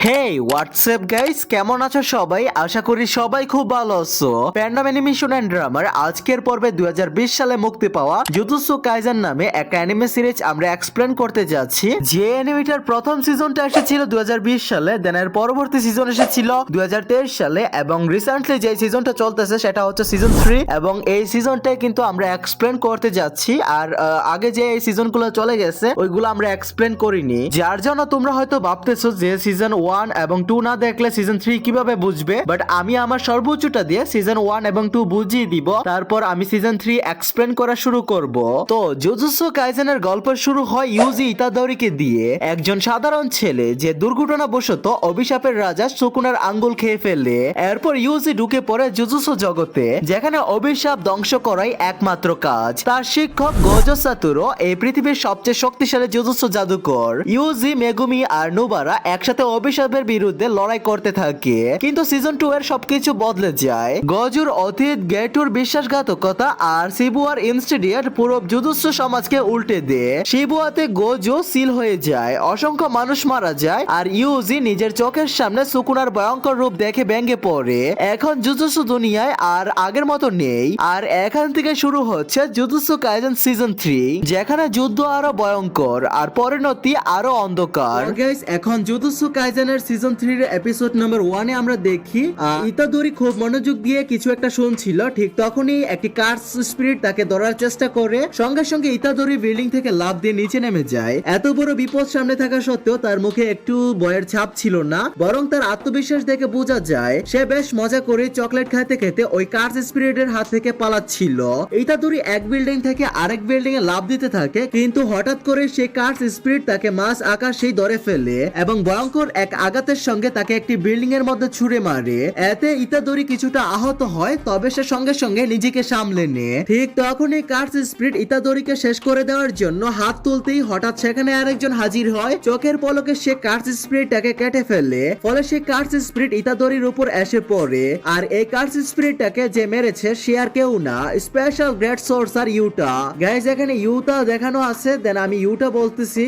হেই WhatsApp guys, কেমন আছো সবাই? আশা করি সবাই খুব ভালো আছো। প্যান্ডাম অ্যানিমেশন এন্ড ড্রামার আজকের পর্বে 2020 সালে মুক্তি পাওয়া জুজুৎসু কাইজেন নামে একটা অ্যানিমে সিরিজ আমরা এক্সপ্লেন করতে যাচ্ছি। যে অ্যানিমেটার প্রথম সিজনটা এসেছিল 2020 সালে, দেন এর পরবর্তী সিজন এসেছিল 2023 সালে, এবং রিসেন্টলি যে সিজনটা চলতেছে সেটা হচ্ছে সিজন 3, এবং এই সিজনটাই কিন্তু আমরা এক্সপ্লেন করতে যাচ্ছি। আর আগে যে এই সিজনগুলো চলে গেছে ওইগুলো আমরা এক্সপ্লেন করিনি, যার জন্য তোমরা হয়তো ভাবতেছো যে সিজন 1 এবং 2 না দেখলে সিজন 3 কিভাবে বুঝবে। বাট আমি আমার সর্বোচ্চটা দিয়ে সিজন 1 এবং 2 বুঝিয়ে দিব, তারপর আমি সিজন 3 এক্সপ্লেন করা শুরু করব। তো জুজুৎসু কাইজেনের গল্প শুরু হয় ইউজি ইতাদোরিকে দিয়ে, একজন সাধারণ ছেলে যে দুর্ঘটনাবশত অভিশাপের রাজা সুকুনার আঙ্গুল খেয়ে ফেলে। এরপর ইউজি ঢুকে পড়ে জুজুৎসু জগতে, যেখানে অভিশাপ ধ্বংস করাই একমাত্র কাজ। তার শিক্ষক গোজো সাতোরু এই পৃথিবীর সবচেয়ে শক্তিশালী জুজুৎসু জাদুকর। ইউজি, মেগুমি আর নোবারা একসাথে অভিশাপের বিরুদ্ধে লড়াই করতে থাকে, কিন্তু সিজন 2 এর সবকিছু বদলে যায়। গজুর অতীত, গেটুর বিশ্বাসঘাতকতা আর শিবুয়ার ইনস্টিডিয়েট পুরো জুজুৎসু সমাজকে উল্টে দেয়। শিবুয়াতে গোজো সিল হয়ে যায়, অসংখ্য মানুষ মারা যায়, আর ইউজি নিজের চোখের সামনে সুকুনার ভয়ঙ্কর রূপ দেখে ভেঙে পড়ে। এখন জুজুৎসু দুনিয়ায় আর আগের মতো নেই, আর এখান থেকে শুরু হচ্ছে জুজুৎসু কাইজেন সিজন 3, যেখানে যুদ্ধ আরো ভয়ঙ্কর আর পরিণতি আরো অন্ধকার। গাইস, এখন জুজুৎসু কাইজেনের সিজন 3 এর এপিসোড নাম্বার 1 এ আমরা দেখি ইতাদোরি খুব মনোযোগ দিয়ে কিছু একটা শুনছিল। ঠিক তখনই একটি কার্স স্পিরিট তাকে ধরার চেষ্টা করে। সঙ্গে সঙ্গে ইতাদোরি বিল্ডিং থেকে লাফ দিয়ে নিচে নেমে যায়। এত বড় বিপদ সামনে থাকা সত্ত্বেও তার মুখে একটু ভয়ের ছাপ ছিল না, বরং তার আত্মবিশ্বাস দেখে বোঝা যায় সে বেশ মজা করে চকলেট খেতে খেতে ওই কার্স স্পিরিটের হাত থেকে পালাচ্ছিল। ইতাদোরি এক বিল্ডিং থেকে আরেক বিল্ডিং এ লাফ দিতে থাকে, কিন্তু হঠাৎ করে সেই কার্স স্পিরিট তাকে মাঝ আকাশেই ধরে ফেলে এবং ভয়ঙ্কর এক আঘাতের সঙ্গে তাকে একটি বিল্ডিং এর মধ্যে ছুঁড়ে মারে। এতে ইতাদোরি কিছুটা আহত হয়, তবে সে সঙ্গে সঙ্গে নিজেকে সামলে নেয়। ঠিক তখনই কার্স স্পিরিট ইতাদোরিকে শেষ করে দেওয়ার জন্য হাত তুলতেই হঠাৎ সেখানে আরেকজন হাজির হয়। চোখের পলকে সে কার্স স্পিরিটটাকে কেটে ফেলে, ফলে সে কার্স স্পিরিট ইতাদোরির উপর এসে পড়ে। আর এই কার্স স্পিরিটটাকে যে মেরেছে সে আর কেউ না, স্পেশাল গ্রেট সোর্সার ইউটা। গাইস, এখানে ইউটা দেখানো আছে, দেন আমি ইউটা বলতেছি,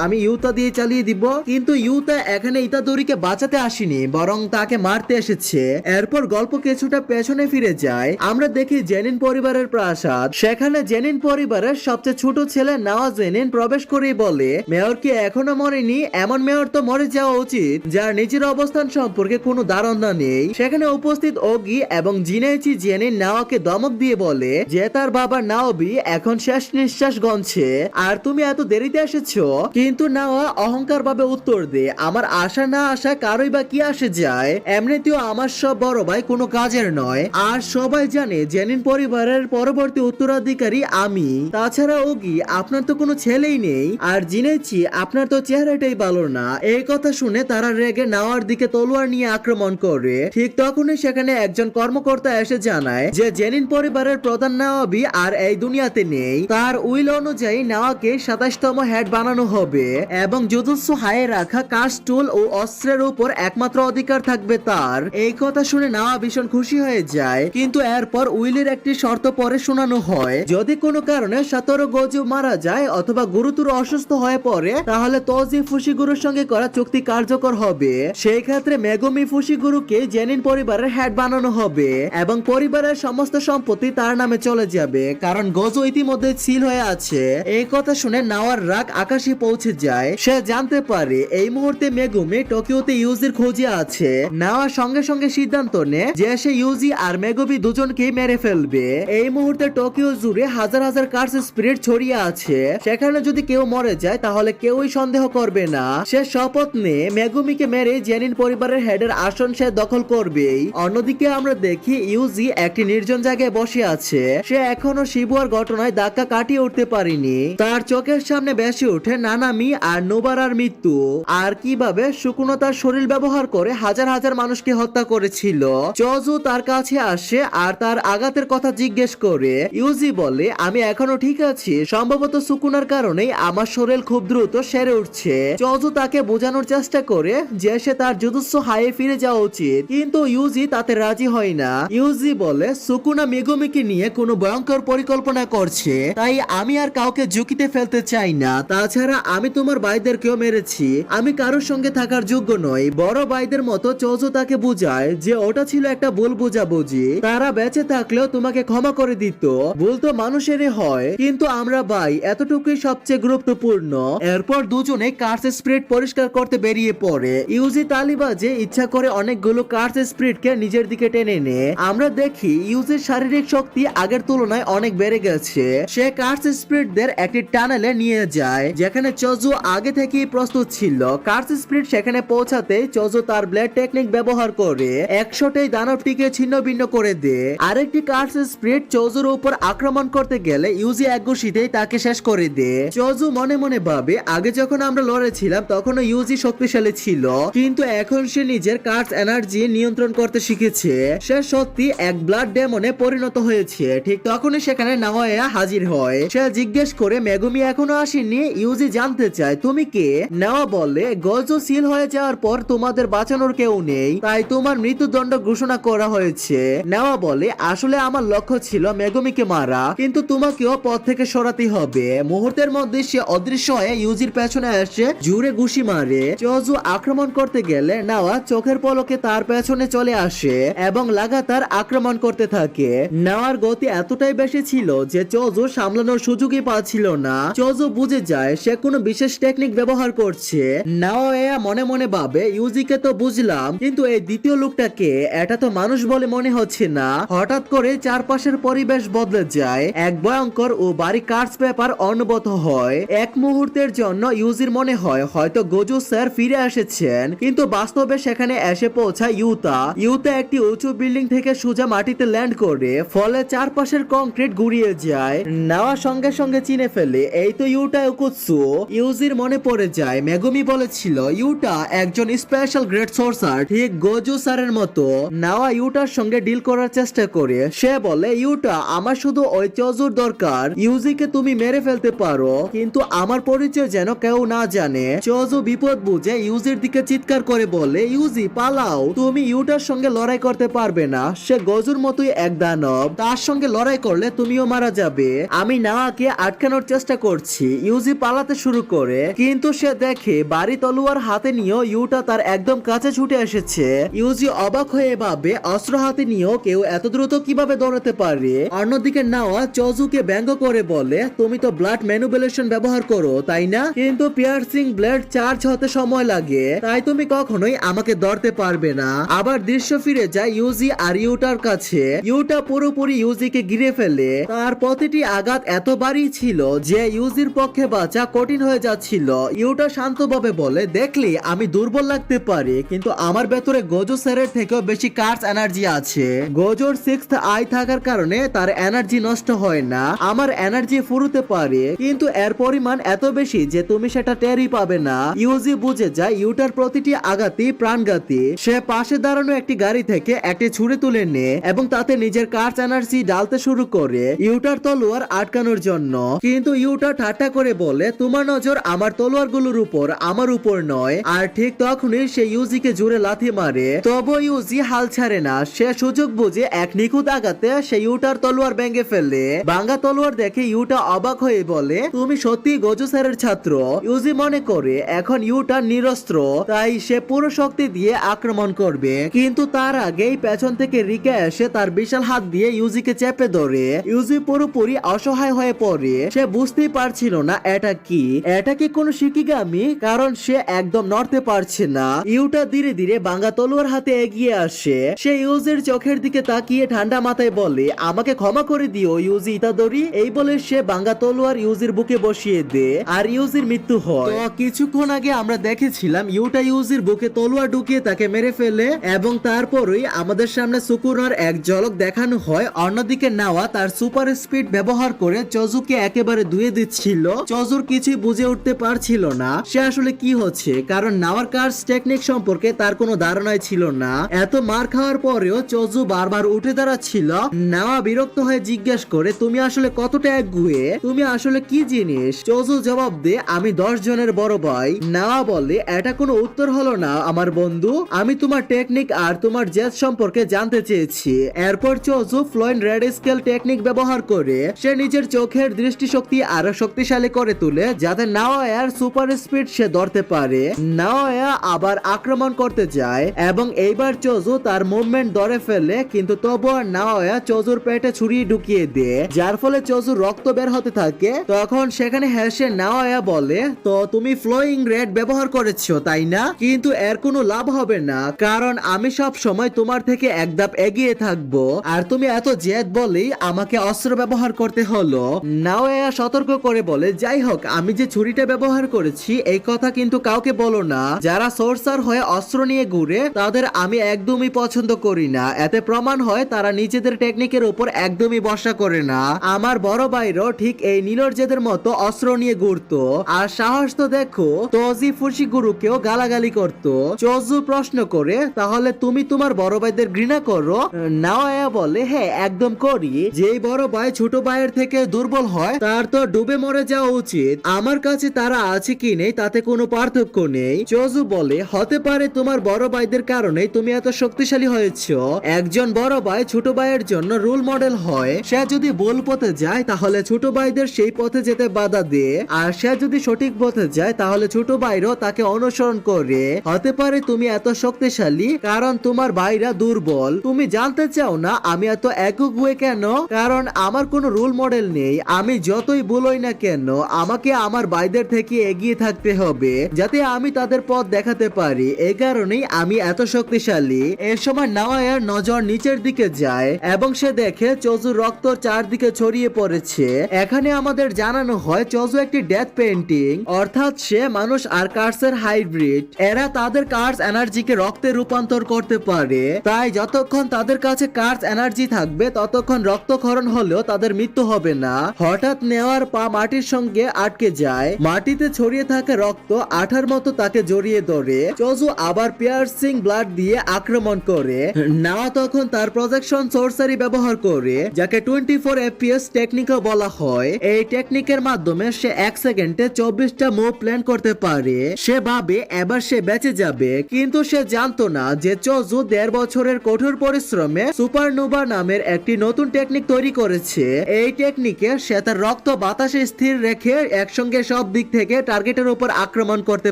আমি ইউটা দিয়ে চালিয়ে দিব। কিন্তু ইউতা এখানে ইতাদোরিকে বাঁচাতে আসেনি, বরং তাকে মারতে এসেছে। এরপর গল্প কিছুটা পেছনে ফিরে যায়। আমরা দেখি জেনিন পরিবারের প্রাসাদ। সেখানে জেনিন পরিবারের সবচেয়ে ছোট ছেলে নাওয়া জেনিন প্রবেশ করেই বলে, মেয়র কি এখনো মরেনি? এমন মেয়র তো মরে যাওয়া উচিত যার নিজের অবস্থান সম্পর্কে কোনো ধারণা নেই। সেখানে উপস্থিত ওগি এবং জিনেইচি জেনিন নাওয়াকে ধমক দিয়ে বলে যে তার বাবা নাওবি এখন শেষ নিঃশ্বাস গণছে, আর তুমি এত দেরিতে এসেছো। কিন্তু নাওয়া অহংকার ভাবে উত্তর দে, আমার আশা না আসা কারোই বা কি আসে যায়, এমনিতেও আমার সব বড় ভাই কোনো কাজের নয়, আর সবাই জানে জেনিন পরিবারের পরবর্তী উত্তরাধিকারী আমি। তাছাড়া ওগি, আপনার তো কোনো ছেলেই নেই, আর জিনেছি আপনার তো চেহারাটাই ভালো না। এই কথা শুনে তারা রেগে নাওয়ার দিকে তলোয়ার নিয়ে আক্রমণ করে। ঠিক তখনই সেখানে একজন কর্মকর্তা এসে জানায় যে জেনিন পরিবারের প্রধান নাওয়াবি আর এই দুনিয়াতে নেই। তার উইল অনুযায়ী নাওয়াকে 27তম হেড বানানো হবে, এবং জুজুৎসু হায়ে রাখা কাস্টুল ও অস্ত্রের উপর একমাত্র অধিকার থাকবে তার। এই কথা শুনে নাওয়া ভীষণ খুশি হয়ে যায়, কিন্তু এরপর উইলের একটি শর্ত পরে শোনানো হয়, যদি কোনো কারণে সাতোরু গোজু মারা যায় অথবা গুরুতর অসুস্থ হয়ে পড়ে, তাহলে তোজি ফুশিগুরুর সঙ্গে করা চুক্তি কার্যকর হবে। সেই ক্ষেত্রে মেগুমি ফুশিগুরুকে জেনিন পরিবারের হেড বানানো হবে, এবং পরিবারের সমস্ত সম্পত্তি তার নামে চলে যাবে, কারণ গোজু ইতিমধ্যে সিল হয়ে আছে। এই কথা শুনে নাওয়ার রাগ আকাশে পৌঁছে যায়। সে জানতে পারে এই মুহূর্তে মেগুমি টোকিওতে ইউজির খোঁজে আছে। নাওয়া সঙ্গে সঙ্গে সিদ্ধান্ত নেয় যে সে ইউজি আর মেগুমি দুজনকেই মেরে ফেলবে। এই মুহূর্তে টোকিও জুড়ে হাজার হাজার কার্স স্পিরিট ছড়িয়ে আছে, সেখানে যদি কেউ মরে যায় তাহলে কেউই সন্দেহ করবে না। সে শপথ নিয়ে মেগুমিকে মেরে জেনিন পরিবারের হেডের আসন সে দখল করবেই। অন্যদিকে আমরা দেখি ইউজি একটি নির্জন জায়গায় বসে আছে। সে এখনো শিবুয়ার ঘটনায় ধাক্কা কাটিয়ে উঠতে পারেনি। তার চোখের সামনে ভেসে ওঠে নানামি আর নোবারার মৃত্যু, আর কিভাবে সুকুনো তার শরীর ব্যবহার করে হাজার হাজার মানুষকে হত্যা করেছিল। চজু তার কাছে আসে আর তার আঘাতের কথা জিজ্ঞেস করে। ইউজি বলে, আমি এখনো ঠিক আছি, সম্ভবত সুকুনার কারণেই আমার শরীর খুব দ্রুত সেরে উঠছে। চজু তাকে বোঝানোর চেষ্টা করে যে সে তার জুজুৎসু হায়ে ফিরে যাওয়া উচিত, কিন্তু ইউজি তাতে রাজি হয় না। ইউজি বলে, সুকুনা মেগুমিকে নিয়ে কোনো ভয়ঙ্কর পরিকল্পনা করছে, তাই আমি আর কাউকে ঝুঁকিতে ফেলতে চাই না। তাছাড়া আমি তোমার ভাইদেরকেও মেরেছি, আমি কারোর সঙ্গে থাকার যোগ্য নয়। বড় ভাইদের মতো চোজো তাকে বুঝায় যে ওটা ছিল একটা ভুল বোঝাবুঝি, তারা বেঁচে থাকলেও তোমাকে ক্ষমা করে দিত। ভুল তো মানুষেরই হয়, কিন্তু আমরা ভাই এতটুকুই সবচেয়ে গুরুত্বপূর্ণ। এরপর দুজনে কার্স স্পিরিট পরিষ্কার করতে বেরিয়ে পড়ে। ইউজি তালিবাজে ইচ্ছা করে অনেকগুলো কার্স স্পিরিটকে নিজের দিকে টেনে নেয়। আমরা দেখি ইউজির শারীরিক শক্তি আগের তুলনায় অনেক বেড়ে গেছে। সে কার্স স্পিরিটদের একটি টানেলে নিয়ে যায় যেখানে চোজো আগে থেকেই প্রস্তুত ছিল। কার্স স্পিরিট সেখানে পৌঁছাতে চোজো তার ব্লেড টেকনিক ব্যবহার করে একশোটাই দানবটিকে ছিন্ন ভিন্ন করে দেয়। আরেকটি কার্স স্পিরিট চোজোর উপর আক্রমণ করতে গেলে ইউজি এক ঘুষিতেই তাকে শেষ করে দেয়। চোজো মনে মনে ভাবে আগে যখন আমরা লড়েছিলাম তখনও ইউজি শক্তিশালী ছিল, কিন্তু এখন সে নিজের কার্স এনার্জি নিয়ন্ত্রণ করতে শিখেছে। সে সত্যি এক ব্লাড ডেমনে পরিণত হয়েছে। ঠিক তখনই সেখানে নাওয়া হাজির হয়। সে জিজ্ঞেস করে মেগুমি এখনো আসেনি। ইউজি জানতে চায় তুমি কে। নেওয়া বলে গোজো সিল হয়ে যাওয়ার পর তোমাদের বাঁচানোর কেউ নেই, তাই তোমার মৃত্যুদণ্ড ঘোষণা করা হয়েছে। নেওয়া বলে আসলে আমার লক্ষ্য ছিল মেগুমিকে মারা, কিন্তু তোমাকেও পথ থেকে সরাতে হবে। মুহূর্তের মধ্যে সে অদৃশ্য হয়ে ইউজির পেছনে এসে জুড়ে ঘুষি মারে। চোজো আক্রমণ করতে গেলে নেওয়া চোখের পলকে তার পেছনে চলে আসে এবং লাগাতার আক্রমণ করতে থাকে। নেওয়ার গতি এতটাই বেশি ছিল যে চোজো সামলানোর সুযোগই পাচ্ছিল না। চোজো বুঝে যায় সে কোনো বিশেষ টেকনিক ব্যবহার করছে। নাওয়া মনে মনে ভাবে ইউজিকে তো বুঝলাম, কিন্তু এই দ্বিতীয় লোকটাকে, এটা তো মানুষ বলে মনে হচ্ছে না। হঠাৎ করে চারপাশের পরিবেশ বদলে যায়। এক ভয়ঙ্কর ও ভারী কার্স পেপার অনুভূত হয়। এক মুহূর্তের জন্য ইউজির মনে হয় হয়তো গোজো স্যার ফিরে এসেছেন, কিন্তু বাস্তবে সেখানে এসে পৌঁছায় ইউতা। ইউতা একটি উঁচু বিল্ডিং থেকে সোজা মাটিতে ল্যান্ড করে, ফলে চারপাশের কংক্রিট গুড়িয়ে যায়। নেওয়া সঙ্গে সঙ্গে চিনে ফেলে এই তো ইউটা ইউকুৎসু। ইউজির মনে পড়ে যায় মেগুমি বলেছিল ইউটা একজন স্পেশাল গ্রেট সোর্সার, ঠিক গোজো স্যারের মতো। নেওয়া ইউটার সঙ্গে ডিল করার চেষ্টা করে। সে বলে ইউটা আমার শুধু ওই চোজোর দরকার। ইউজিকে তুমি মেরে ফেলতে পারো, কিন্তু আমার পরিচয় যেন কেউ না জানে। চোজো বিপদ বুঝে ইউজির দিকে চিৎকার করে বলে ইউজি পালাও, তুমি ইউটার সঙ্গে লড়াই করতে পারবে না। সে গোজোর মতোই এক দানব, তার সঙ্গে লড়াই করলে তুমিও মারা যাবে। আমি নাওয়াকে আটকানোর চেষ্টা করছি। ইউজি পালাতে শুরু করে, কিন্তু সে দেখে বাড়ি তলোয়ার হাতে নিয়েও ইউটা তার একদম কাছে ছুটে এসেছে। ইউজি অবাক হয়ে ভাবে অস্ত্র হাতে নিয়েও কেউ এত দ্রুত কিভাবে দৌড়াতে পারে। অন্যদিকে নাওয়া চোজুকে ব্যঙ্গ করে বলে তুমি তো ব্লাড ম্যানুপুলেশন ব্যবহার করো তাই না, কিন্তু পিয়ার্সিং ব্লেড চার্জ হতে সময় লাগে, তাই তুমি কখনোই আমাকে ধরতে পারবে না। আবার দৃশ্য ফিরে যায় ইউজি আর ইউটার কাছে। ইউটা পুরোপুরি ইউজিকে ঘিরে ফেলে। তার প্রতিটি আঘাত এত ভারী ছিল যে ইউজির পক্ষে বাঁচা কঠিন হয়ে যাচ্ছিল। ইউটা শান্তভাবে বলে দেখলি আমি দুর্বল লাগতে পারি, কিন্তু আমার ভেতরে গোজো স্যারের থেকেও বেশি কার্স এনার্জি আছে। গোজোর সিক্সথ আই থাকার কারণে তার এনার্জি নষ্ট হয় না। আমার এনার্জি ফুরোতে পারে, কিন্তু এর পরিমাণ এত বেশি যে তুমি সেটা টেরই পাবে না। ইউজি বুঝে যায় ইউটার প্রতিটি আঘাতই প্রাণঘাতী। সে পাশে দাঁড়ানো একটি গাড়ি থেকে একটি ছুরি তুলে নেয় এবং তাতে নিজের কার্স এনার্জি ডালতে শুরু করে ইউটার তলোয়ার আটকানোর জন্য। কিন্তু ইউটা ঠাট্টা করে বলে তোমার নজর আমার তলোয়ার গুলোর উপর, আমার উপর নয়। আর ঠিক তখনই সে ইউজিকে জোরে লাথি মারে। তবু ইউজি হাল ছাড়ে না। সে সুযোগ বুঝে এক নিখুঁত আঘাতে সে ইউটার তলোয়ার ভেঙে ফেলে। ভাঙা তলোয়ার দেখে ইউটা অবাক হয়ে বলে তুমি সত্যি গোজো স্যারের ছাত্র। ইউজি মনে করে এখন ইউটা নিরস্ত্র, তাই সে পুরো শক্তি দিয়ে আক্রমণ করবে, কিন্তু তার আগেই পেছন থেকে রিকা এসে তার বিশাল হাত দিয়ে ইউজিকে চেপে ধরে। ইউজি পুরোপুরি অসহায় হয়ে পড়ে। সে বুঝতেই পারছিল না এটা কি কোনো শিকিগামি, কারণ সে একদম নড়তে পারছে না। ইউটা ধীরে ধীরে ভাঙা তলোয়ার হাতে এগিয়ে আসে। সে ইউজির চোখের দিকে তাকিয়ে ঠান্ডা মাথায় বলে আমাকে ক্ষমা করে দিও ইউজি ইতাদোরি। এই বলে সে ভাঙা তলোয়ার ইউজির বুকে বসিয়ে দেয় আর ইউজির মৃত্যু হয়। তো কিছুক্ষণ আগে আমরা দেখেছিলাম ইউটা ইউজির বুকে তলোয়ার ঢুকিয়ে তাকে মেরে ফেলে এবং তারপরই আমাদের সামনে সুকুনার এক ঝলক দেখানো হয়। অন্যদিকে নাওয়া তার সুপার স্পিড ব্যবহার করে চোজুকে একেবারে ধুয়ে দিচ্ছিল। চোজুর কিছুই বুঝে উঠতে পারছিল না সে আসলে কি হচ্ছে, কারণ নাওয়ার কার্স টেকনিক সম্পর্কে তার কোনো ধারণাই ছিল না। এত মার খাওয়ার পরেও চোজু বারবার উঠে দাঁড়াচ্ছিল। নাওয়া বিরক্ত হয়ে জিজ্ঞেস করে তুমি আসলে কতটা একগুঁয়ে, তুমি আসলে কি জিনিস? চোজু জবাব দে আমি 10 জনের বড় ভাই। নাওয়া বলে এটা কোনো উত্তর হলো না আমার বন্ধু, আমি তোমার টেকনিক আর তোমার জেদ সম্পর্কে জানতে চেয়েছি। এরপর চোজু ফ্লোইন রেড স্কেল টেকনিক ব্যবহার করে সে নিজের চোখের দৃষ্টিশক্তি আরো শক্তিশালী করে তুলে যাতে নাওয়া এর সুপার স্পিড সে ধরতে পারে। নাওয়া আবার আক্রমণ করতে যায় এবং এইবার চোজু তার মুভমেন্ট ধরে ফেলে, কিন্তু তবুও নাওয়া চোজুর পেটে ছুরি ঢুকিয়ে দেয়, যার ফলে চোজুর রক্ত বের হতে থাকে। তখন সেখানে হেসে নাওয়া বলে, তো তুমি ফ্লোয়িং রেড ব্যবহার করেছো তাই না, কিন্তু এর কোনো লাভ হবে না, কারণ আমি সব সময় তোমার থেকে এক ধাপ এগিয়ে থাকবো, আর তুমি এত জেদ বলেই আমাকে অস্ত্র ব্যবহার করতে হলো। নাওয়া সতর্ক করে বলে, যাই হোক আমি যে ছুরিটা ব্যবহার করেছি এই কথা কিন্তু কাউকে বলো না, যারা সোর্সার হয়ে অস্ত্র নিয়ে ঘুরে তাদের আমি একদমই পছন্দ করি না, এতে প্রমাণ হয় তারা নিজেদের টেকনিকের উপর একদমই ভরসা করে না। আমার বড় ভাইরও ঠিক এই নীলরজেদের মতো অস্ত্র নিয়ে ঘুরতো, আর সাহস তো দেখো, তোজি ফুশিগুরুকেও গালাগালি করতো। চোজু প্রশ্ন করে, তাহলে তুমি তোমার বড় ভাইদের ঘৃণা করো? নাওয়া বলে, হ্যাঁ একদম করি, যেই বড় ভাই ছোট ভাইয়ের থেকে দুর্বল হয় তার তো ডুবে মরে যাওয়া উচিত, আমার কাছে তারা আছে কি নেই তাতে কোনো পার্থক্য নেই। চোজু বলে, হতে পারে তোমার বড় ভাইদের কারণে তুমি এত শক্তিশালী হয়েছো, একজন বড় ভাই ছোট ভাইয়ের জন্য রোল মডেল হয়, সে যদি ভুল পথে যায় তাহলে ছোট ভাইদের সেই পথে যেতে বাধা দেয়, আর সে যদি সঠিক পথে যায় তাহলে ছোট ভাইরও তাকে অনুসরণ করে। হতে পারে তুমি এত শক্তিশালী কারণ তোমার ভাইরা দুর্বল। তুমি জানতে চাও না আমি এত একক হয়ে কেন? কারণ আমার কোনো রোল মডেল নেই, আমি যতই বলই না কেন আমাকে আমার ভাইদের থেকে এগিয়ে থাকতে হবে যাতে আমি তাদের পথ দেখাতে পারি, এই কারণেই আমি এত শক্তিশালী। এর সময় নাওয়ার নজর নিচের দিকে যায় এবং সে দেখে চোজুর রক্ত চারদিকে ছড়িয়ে পড়েছে। এখানে আমাদের জানানো হয় চোজু একটি ডেথ পেইন্টিং, অর্থাৎ সে মানুষ আর কার্সের হাইব্রিড। এরা তাদের কার্স এনার্জিকে রক্তে রূপান্তর করতে পারে, তাই যতক্ষণ তাদের কাছে কার্স এনার্জি থাকবে ততক্ষণ রক্তক্ষরণ হলেও তাদের মৃত্যু হবে না। হঠাৎ নেওয়ার পা মাটির সঙ্গে আটকে যায়, মাটিতে ছড়িয়ে থাকে রক্ত আঠার মতো তাকে জড়িয়ে ধরে। চোজু আবার পিয়ার্সিং ব্লাড দিয়ে আক্রমণ করে। নেওয়া তখন তার প্রজেকশন সোর্সারি ব্যবহার করে, যাকে 24 FPS টেকনিকও বলা হয়। এই টেকনিকের মাধ্যমে সে এক সেকেন্ডে 24টা মুভ প্ল্যান করতে পারে। সে ভাবে এবার সে বেঁচে যাবে, কিন্তু সে জানতো না যে চোজু 1.5 বছরের কঠোর পরিশ্রমে সুপারনোভা নামের একটি নতুন টেকনিক তৈরি করেছে। এই টেকনিকে সে তার রক্ত বাতাসে স্থির রেখে একসঙ্গে সব দিক থেকে টার্গেটের উপর আক্রমণ করতে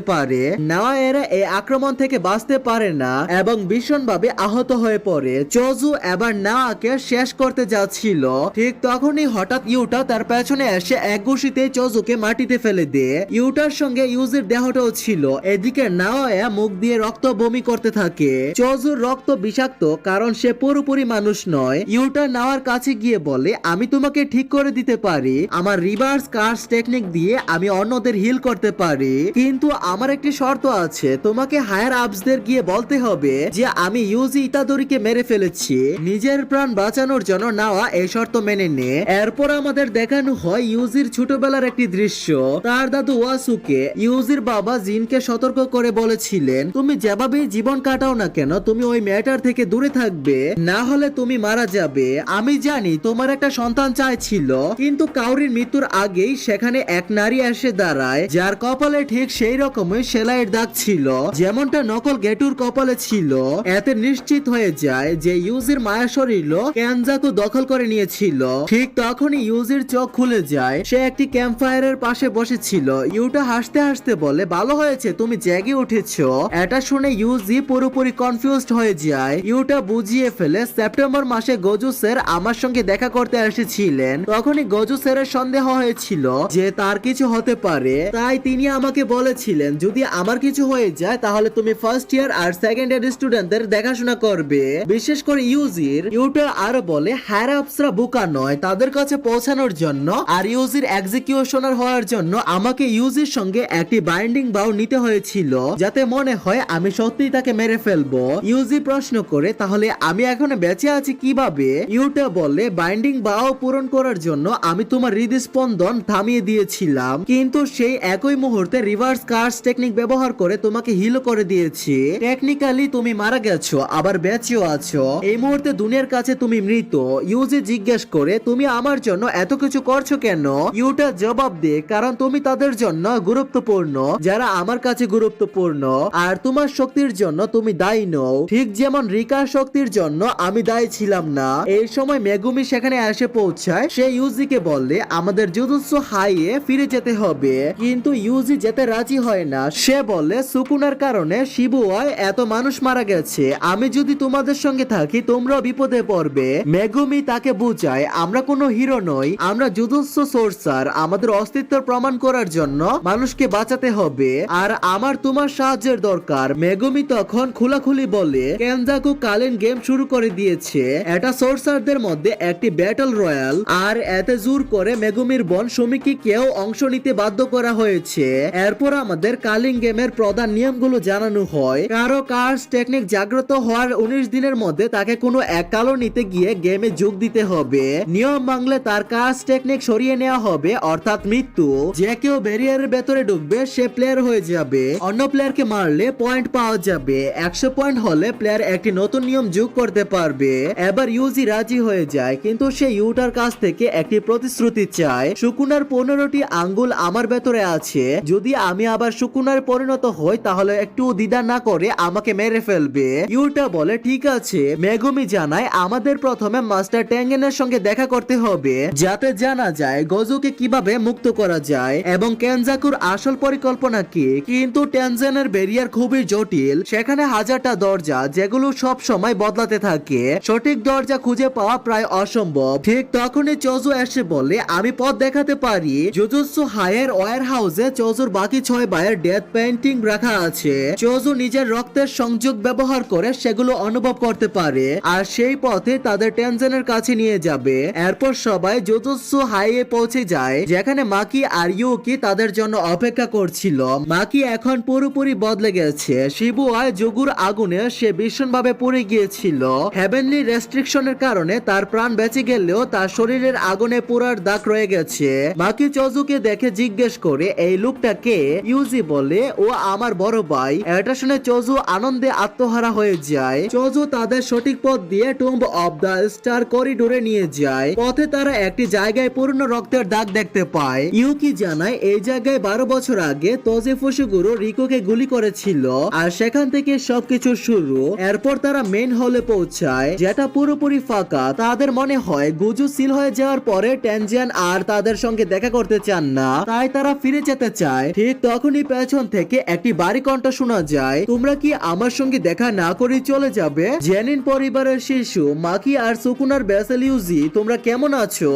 পারে। নেওয়া এরা এই আক্রমণ থেকে বাঁচতে পারে না এবং ভীষণভাবে আহত হয়ে পড়ে। চোজু এবার নেওয়াকে শেষ করতে যাচ্ছিল, ঠিক তখনই হঠাৎ ইউটা তার পেছনে এসে এক ঘুষিতে চোজুকে মাটিতে ফেলে দেয়। ইউটার সঙ্গে ইউজির দেহটাও ছিল। এদিকে নেওয়া মুখ দিয়ে রক্ত বমি করতে থাকে। চোজুর রক্ত বিষাক্ত কারণ সে পুরোপুরি মানুষ নয়। ইউটা নেওয়ার কাছে গিয়ে বলে, আমি তোমাকে ঠিক করে দিতে পারি, আমার রিভার্স কার্স টেকনিক দিয়ে আমি অন্যদের হিল করতে পারি, কিন্তু আমার একটি শর্ত আছে, তোমাকে হায়ার আপসদের গিয়ে বলতে হবে যে আমি ইউজি ইতাদোরিকে মেরে ফেলেছি। নিজের প্রাণ বাঁচানোর জন্য নেওয়া এই শর্ত মেনে নে। এরপর আমাদের দেখানো হয় ইউজির ছোটবেলার একটি দৃশ্য। তার দাদু ওয়াসুকে ইউজির বাবা জিনকে সতর্ক করে বলেছিলেন, তুমি যেভাবেই জীবন কাটাও না কেন তুমি ওই মেয়েটার থেকে দূরে থাকবে, না হলে তুমি মারা যাবে। আমি জানি তোমার একটা সন্তান চাইছিল, কিন্তু কাউরির মৃত্যুর আগেই সেখানে এক নারী এসে দাঁড়ায় যার কপালে ঠিক সেই রকমই সেলাইয়ের দাগ ছিল যেমনটা নকল গেটুর কপালে ছিল। এতে নিশ্চিত হয়ে যায় যে ইউজির মায়া শরীরও কেনজাকু দখল করে নিয়েছিল। ঠিক তখনই ইউজির চোখ খুলে যায়, সে একটি ক্যাম্প ফায়ারের পাশে বসেছিল। ইউটা হাসতে হাসতে বলে, ভালো হয়েছে তুমি জেগে উঠেছো। এটা শুনে ইউজি পুরোপুরি কনফিউজড হয়ে যায়। ইউটা বুঝিয়ে ফেলে সেপ্টেম্বর মাসে গোজু স্যার আমার সঙ্গে দেখা করতে এসেছিলেন, তখনই গোজু স্যারের সন্দেহ হয়েছিল যে তার কিছু হতে পারে, তাই তিনি আমাকে বলেছিলেন যদি আমার কিছু হয়ে যায় তাহলে তুমি ফার্স্ট ইয়ার আর সেকেন্ড ইয়ার স্টুডেন্টদের দেখাশোনা করবে, বিশেষ করে ইউজির। ইউটা আরো বলে, হায়ার আপসরা বোকা নয়, তাদের কাছে পৌঁছানোর জন্য আর ইউজির এক্সিকিউশনার হওয়ার জন্য আমাকে ইউজির সঙ্গে একটি বাইন্ডিং বাউ নিতে হয়েছিল যাতে মনে হয় আমি সত্যিই তাকে মেরে ফেলবো। ইউজি প্রশ্ন করে, তাহলে আমি এখনো বেঁচে আছি কিভাবে? ইউটা বলে, বাইন্ডিং বাউ পূরণ করার জন্য আমি তোমার হৃদস্পন্দন থামিয়ে দিয়েছিলাম, কিন্তু সেই একই মুহূর্তে রিভার্স কার্স টেকনিক ব্যবহার করে তোমাকে হিল করে দিয়েছি। টেকনিক্যালি তুমি মারা গেছো আবার বেঁচেও আছো, এই মুহূর্তে দুনিয়ার কাছে তুমি মৃত। ইউজি জিজ্ঞেস করে, তুমি আমার জন্য এত কিছু করছো কেন? ইউটা জবাব দে, কারণ তুমি তাদের জন্য গুরুত্বপূর্ণ যারা আমার কাছে গুরুত্বপূর্ণ, আর তোমার শক্তির জন্য তুমি দায়ী নও, ঠিক যেমন রিকার শক্তির জন্য আমি দায়ী ছিলাম না। এই সময় মেগুমি সেখানে এসে পৌঁছায়। সে ইউজিকে বলে আমাদের জুজুৎসু হাইয়ে ফিরে যেতে হবে, কিন্তু ইউজি যেতে রাজি হয় না। সে সে বলে সুকুনার কারণে শিবুয়ায় এত মানুষ মারা গেছে, আমি যদি তোমাদের সঙ্গে থাকি তোমরাও বিপদে পড়বে। মেগুমি তাকে বুঝায় আমরা কোনো হিরো নই, আমরা জুজুৎসু সোর্সার, আমাদের অস্তিত্ব প্রমাণ করার জন্য মানুষকে বাঁচাতে হবে আর আমার তোমার সাহায্যের দরকার। মেগুমি তখন খোলাখুলি বলে কেনজাকু কালীন গেম শুরু করে দিয়েছে, এটা সোর্সারদের মধ্যে একটি ব্যাটল রয়্যাল আর এতে জোর করে মেগুমির বোন সুমিকিকেও অংশ নিতে বাধ্য করা হয়েছে। এরপর আমাদের কালিং গেমের প্রধান নিয়মগুলো জানানো হয়। কারো কার্স টেকনিক জাগ্রত হওয়ার 19 দিনের মধ্যে তাকে কোনো এক কালো নিতে গিয়ে গেমে যোগ দিতে হবে। নিয়ম ভাঙলে তার কার্স টেকনিক সরিয়ে নেওয়া হবে, অর্থাৎ মৃত্যু। যে কেউ ব্যারিয়ারের ভেতরে ঢুকবে সে প্লেয়ার হয়ে যাবে, অন্য প্লেয়ারকে মারলে পয়েন্ট পাওয়া যাবে। 100 পয়েন্ট হলে প্লেয়ার একটি নতুন নিয়ম যোগ করতে পারবে। এবার ইউজি রাজি হয়ে যায়, কিন্তু সে ইউটার কাছ থেকে একটি প্রতিশ্রুতি চায়। সুকুনার 15টি আঙ্গুল আমার ভেতরে আছে, যদি আমি আবার সুকুনার পরিণত হই তাহলে একটু দ্বিধা না করে আমাকে মেরে ফেলবে। ইউটা বলে ঠিক আছে। মেগুমি জানায় আমাদের প্রথমে মাস্টার টেঙ্গেনের সঙ্গে দেখা করতে হবে, যাতে জানা যায় গজুকে কিভাবে মুক্ত করা যায় এবং কেনজাকুর আসল পরিকল্পনা কি। কিন্তু টেনজেনের ব্যারিয়ার খুবই জটিল, সেখানে হাজারটা দরজা যেগুলো সব সময় বদলাতে থাকে, সঠিক দরজা খুঁজে পাওয়া প্রায় অসম্ভব। ঠিক তখনই চোজু এসে বলে আমি পথ দেখাতে পারি। জুজুৎসু হাইয়ের ওয়্যার হাউসে চোজুর বাকি 6 ভাইয়ের ডেথ পেইন্টিং রাখা আছে। চোজু নিজের রক্তের সংযোগ ব্যবহার করে সেগুলো অনুভব করতে পারে আর সেই পথে তাদের টেনজেনের কাছে নিয়ে যাবে। এরপর সবাই জুজুৎসু হাইয়ে পৌঁছে যায়, যেখানে মাকি আর ইউকি তাদের জন্য অপেক্ষা করছিল। মাকি এখন পুরোপুরি বদলে গেছে। শিবুয়ায় যোগুর আগুনে সে ভীষণভাবে পড়ে গিয়েছিল। হেভেনলি রেস্ট্রিকশনের কারণে তার প্রাণ বেঁচে গেলেও তার শরীরের আগুনে পোড়ার দাগ রয়ে গেছে। মাকি চোজুকে দেখে জিজ্ঞেস করে এই লোকটা কে? ইউজি বলে ও আমার বড় ভাই। এটা শুনে চোজু আনন্দে আত্মহারা হয়ে যায়। চোজু তাদের সঠিক পথ দিয়ে টুম্ব অফ দ্য স্টার করিডোরে নিয়ে যায়। পথে তারা একটি জায়গায় পুরনো রক্তের দাগ দেখতে পায়। ইউকি জানায় এই জায়গায় 12 বছর আগে তোজে ফুসুগুরু রিকোকে গুলি করেছিল আর সেখান থেকে সবকিছু শুরু। এরপর তারা মেইন হলে পৌঁছায়, যেটা পুরোপুরি ফাঁকা। তাদের মনে হয় গুজু সিল হয়ে যাওয়ার পরে টেনজিয়ান আর তাদের সঙ্গে দেখা করতে চান না, তাই তারা ফিরে যেতে চায়। ঠিক তখনই পেছন থেকে একটি বাড়ি কণ্ঠ শোনা যায়, তোমরা কি আমার সঙ্গে দেখা না করে চলে যাবে? জেনিন পরিবারের শিশু মাকি আর সুকুনার বেসেল ইউজি, তোমরা কেমন আছো?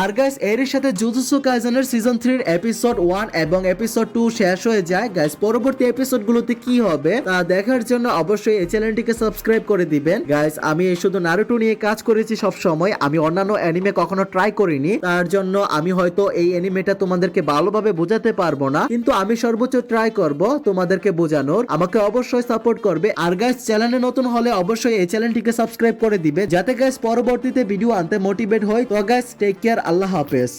আর গাইস এর সাথে জুজুৎসু কাইসেনের সিজন 3 এর এপিসোড 1 এবং এপিসোড 2 শেষ হয়ে যায়। গাইস পরবর্তী এপিসোডগুলোতে কি হবে তা দেখার জন্য অবশ্যই এই চ্যানেলটিকে সাবস্ক্রাইব করে দিবেন। গাইস আমি শুধু নারুটো নিয়ে কাজ করেছি সব সময়, আমি অন্যান্য অ্যানিমে কখনো ট্রাই করিনি, তার জন্য আমি হয়তো এই অ্যানিমেটা তোমাদেরকে ভালোভাবে বোঝাতে পারবো না, কিন্তু আমি সর্বোচ্চ ট্রাই করব তোমাদেরকে বোঝানোর। আমাকে অবশ্যই সাপোর্ট করবে। আর গাইস চ্যানেলে নতুন হলে অবশ্যই এই চ্যানেলটিকে সাবস্ক্রাইব করে দিবে, যাতে গাইস পরবর্তীতে ভিডিও আনতে মোটিভেট হই। তো গাইস টেক কেয়ার, আল্লাহ হাফেজ।